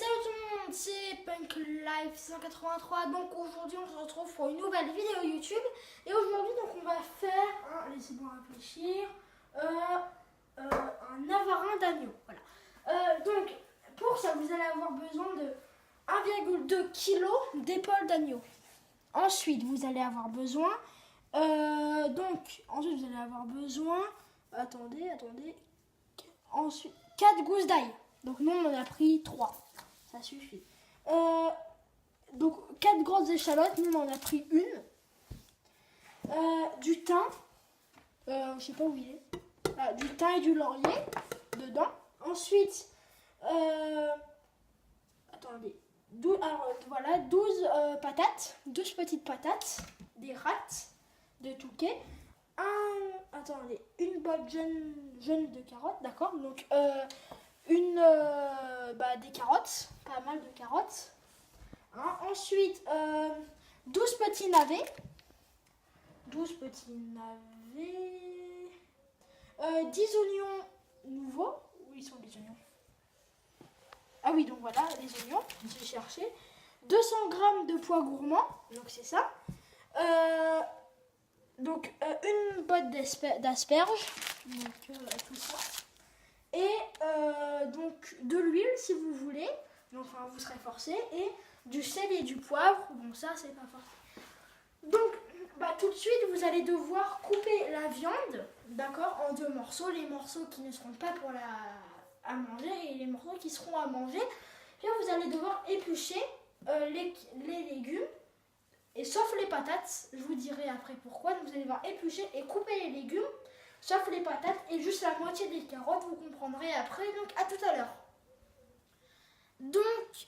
salut tout le monde, c'est Punk Life 683. Donc aujourd'hui on se retrouve pour une nouvelle vidéo YouTube. Et aujourd'hui donc on va faire, laissez-moi réfléchir, un avarin d'agneau. Voilà. Donc pour ça vous allez avoir besoin de 1,2 kg d'épaule d'agneau. Ensuite vous allez avoir besoin, attendez, ensuite 4 gousses d'ail. Donc nous on en a pris 3, ça suffit. Donc 4 grosses échalotes, nous on en a pris une. Du thym, je sais pas où il est. Du thym et du laurier dedans. Ensuite, attendez, 12 patates, 12 petites patates, des rats de Touquet. Une botte jaune de carottes, d'accord. Donc des carottes, pas mal de carottes. Ensuite, 12 petits navets. 10 oignons nouveaux. Où ils sont les oignons? Ah oui, donc voilà, les oignons, j'ai cherché. 200 g de pois gourmand, donc c'est ça. Une botte d'asperges, donc tout ça. Et donc de l'huile si vous voulez, donc enfin, vous serez forcé, et du sel et du poivre, bon ça c'est pas forcé. Donc tout de suite vous allez devoir couper la viande, d'accord, en 2 morceaux, les morceaux qui ne seront pas pour à manger et les morceaux qui seront à manger. Puis vous allez devoir éplucher les légumes, et sauf les patates, je vous dirai après pourquoi. Donc vous allez devoir éplucher et couper les légumes, sauf les patates et juste la moitié des carottes, vous comprendrez après. Donc à tout à l'heure. Donc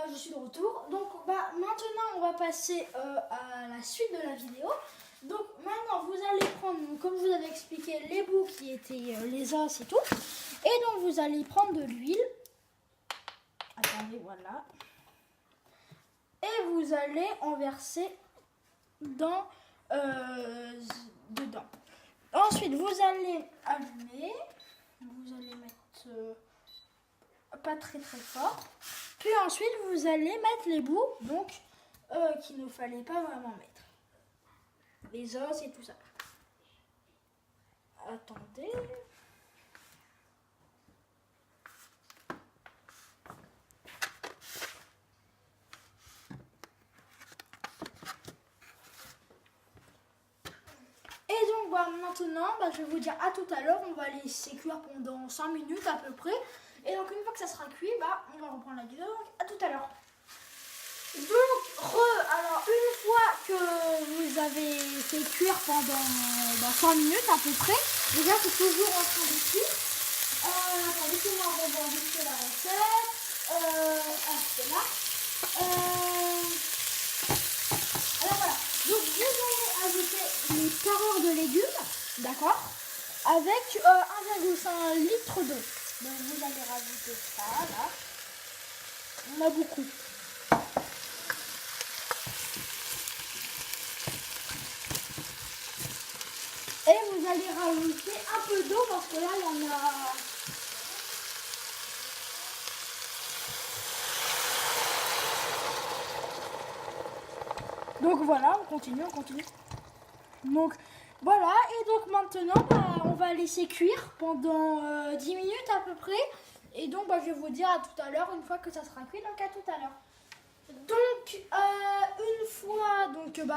je suis de retour. Donc maintenant on va passer à la suite de la vidéo. Donc maintenant vous allez prendre, comme je vous avais expliqué, les bouts qui étaient les os et tout. Et donc vous allez prendre de l'huile. Attendez, voilà. Et vous allez en verser dedans. Ensuite, vous allez allumer. Vous allez mettre pas très fort. Puis ensuite, vous allez mettre les bouts, donc qu'il ne fallait pas vraiment mettre. Les os et tout ça. Attendez. Maintenant, je vais vous dire à tout à l'heure. On va laisser cuire pendant 5 minutes à peu près. Et donc une fois que ça sera cuit, on va reprendre la vidéo. Donc à tout à l'heure. Donc alors une fois que vous avez fait cuire pendant 5 minutes à peu près, déjà c'est toujours en train de cuire. Attendez, laissez-moi enregistrer la recette. C'est là. Alors voilà. Donc vous allez ajouter les carreurs de légumes, d'accord, avec 1,5 litre d'eau. Donc vous allez rajouter ça là. On a beaucoup. Et vous allez rajouter un peu d'eau parce que là il y en a. Donc voilà, on continue. Donc voilà, et donc maintenant on va laisser cuire pendant 10 minutes à peu près. Et donc je vais vous dire à tout à l'heure une fois que ça sera cuit, donc à tout à l'heure. Donc une fois,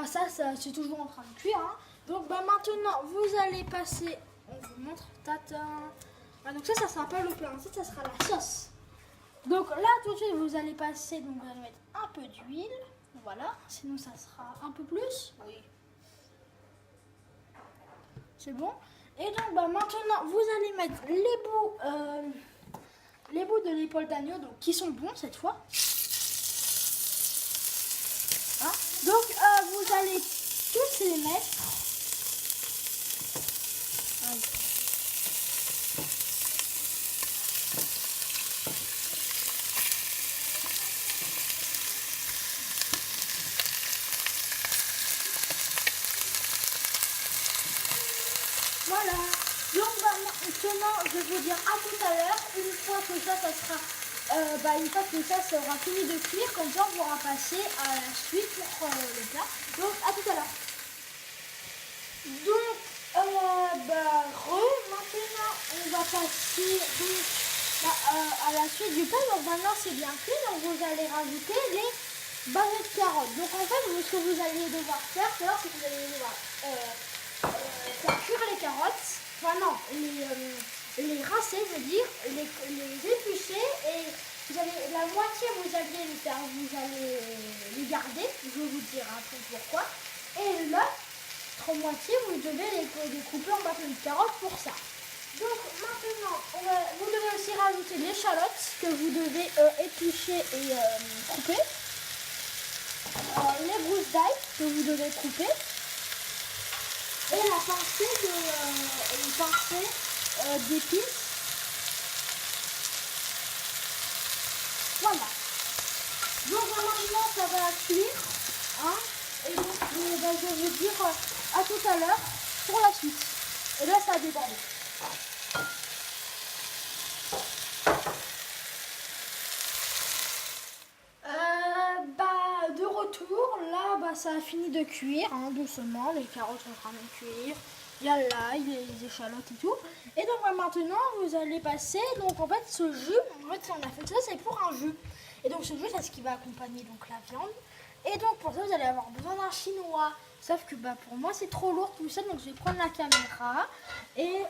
ça c'est toujours en train de cuire. Donc maintenant vous allez passer, on vous montre, tatin. Donc ça sera pas le plat, ensuite ça sera la sauce. Donc là tout de suite vous allez passer, donc vous allez mettre un peu d'huile. Voilà, sinon ça sera un peu plus. Oui. C'est bon. Et donc maintenant vous allez mettre les bouts de l'épaule d'agneau, donc qui sont bons cette fois. Donc vous allez tous les mettre. Voilà. Donc maintenant, je vais vous dire à tout à l'heure. Une fois que ça sera une fois que ça sera fini de cuire, comme ça on pourra passer à la suite pour le plat. Donc à tout à l'heure. Donc maintenant on va passer à la suite du pain. Donc maintenant c'est bien cuit, donc vous allez rajouter les bavets de carottes. Donc en fait ce que vous allez devoir faire, c'est que vous allez devoir faire cuire les carottes, enfin non, les rincer, je veux dire, les éplucher, et vous allez, la moitié vous allez les faire, vous allez les garder, je vais vous dire après pourquoi, et l'autre moitié vous devez les couper en bâtons de carottes pour ça. Donc maintenant, vous devez aussi rajouter l'échalote que vous devez éplucher et couper, les brousses d'ail que vous devez couper, et la pincée d'épices. Voilà. Donc maintenant ça va cuire. Hein, et donc je vais vous dire à tout à l'heure pour la suite. Et là ça a débordé. De retour, là ça a fini de cuire, hein, doucement, les carottes sont en train de cuire. Il y a l'ail, les échalotes et tout. Et donc maintenant, vous allez passer, donc en fait ce jus, en fait si on a fait ça, c'est pour un jus. Et donc ce jus, c'est ce qui va accompagner donc la viande. Et donc pour ça, vous allez avoir besoin d'un chinois. Sauf que pour moi, c'est trop lourd tout ça, donc je vais prendre la caméra. Et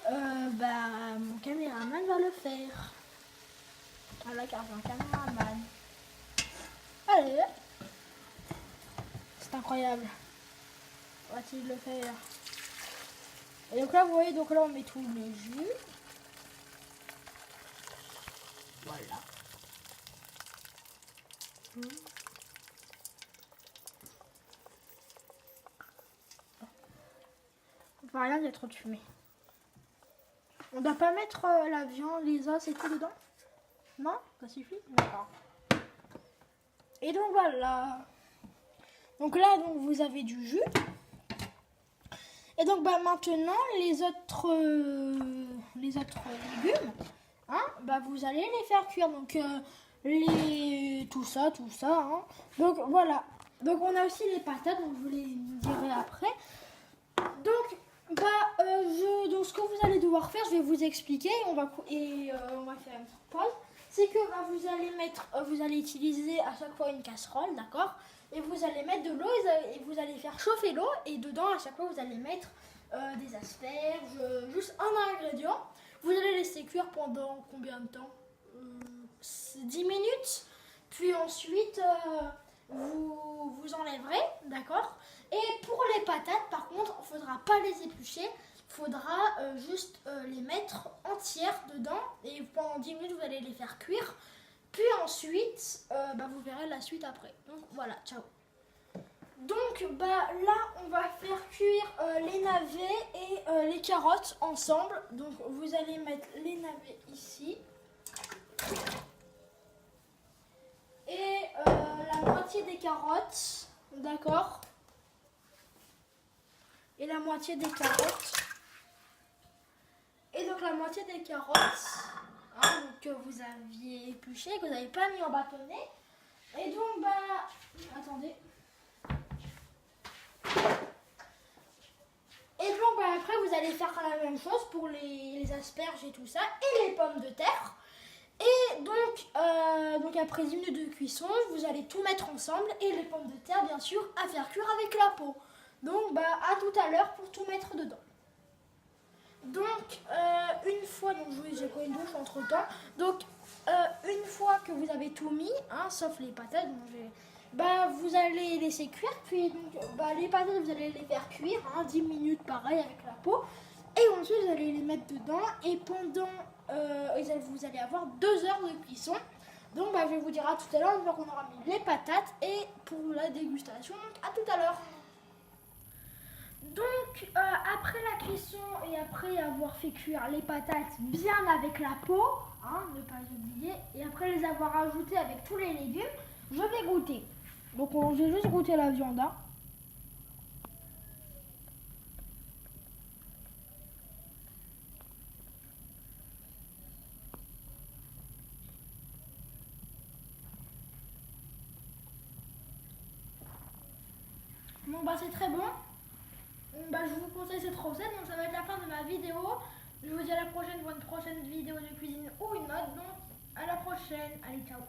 mon caméraman va le faire. Voilà, car j'ai un caméraman. Allez. C'est incroyable. Va-t-il le faire? Et donc là, vous voyez, donc là, on met tout le jus. Voilà. Enfin, rien, il y a trop de fumée. On ne doit pas mettre la viande, les os et tout dedans? Non? Ça suffit? D'accord. Et donc voilà. Donc là, donc, vous avez du jus. Et donc maintenant, les autres légumes, hein, vous allez les faire cuire. Donc tout ça. Hein. Donc voilà. Donc on a aussi les patates, donc je vous les dirai après. Donc donc ce que vous allez devoir faire, je vais vous expliquer. On va faire une pause. C'est que vous allez utiliser à chaque fois une casserole, d'accord? Et vous allez mettre de l'eau et vous allez faire chauffer l'eau. Et dedans, à chaque fois, vous allez mettre des asperges, juste un ingrédient. Vous allez laisser cuire pendant combien de temps? 10 minutes. Puis ensuite, vous enlèverez, d'accord? Et pour les patates, par contre, il ne faudra pas les éplucher. Il faudra juste les mettre entières dedans. Et pendant 10 minutes, vous allez les faire cuire. Puis ensuite, vous verrez la suite après. Donc voilà, ciao. Donc là, on va faire cuire les navets et les carottes ensemble. Donc vous allez mettre les navets ici. Et la moitié des carottes, d'accord? Et la moitié des carottes. Et donc la moitié des carottes, hein, que vous aviez épluché, que vous n'avez pas mis en bâtonnet. Et donc attendez. Et donc après vous allez faire la même chose pour les asperges et tout ça, et les pommes de terre. Et donc après 10 minutes de cuisson, vous allez tout mettre ensemble, et les pommes de terre bien sûr à faire cuire avec la peau. Donc à tout à l'heure pour tout mettre dedans. Donc une fois, donc j'ai pris une douche entre temps. Donc une fois que vous avez tout mis, hein, sauf les patates, vous allez laisser cuire. Puis les patates vous allez les faire cuire 10 minutes pareil avec la peau. Et ensuite vous allez les mettre dedans. Et pendant vous allez avoir 2 heures de cuisson. Donc je vais vous dire à tout à l'heure, une fois qu'on aura mis les patates et pour la dégustation. Donc à tout à l'heure. Donc après la cuisson et après avoir fait cuire les patates bien avec la peau, hein, ne pas oublier, et après les avoir ajoutées avec tous les légumes, je vais goûter. Donc je vais juste goûter la viande. Hein. Bon bah c'est très bon. Bah, je vous conseille cette recette, donc ça va être la fin de ma vidéo. Je vous dis à la prochaine pour une prochaine vidéo de cuisine ou une autre, donc à la prochaine. Allez, ciao.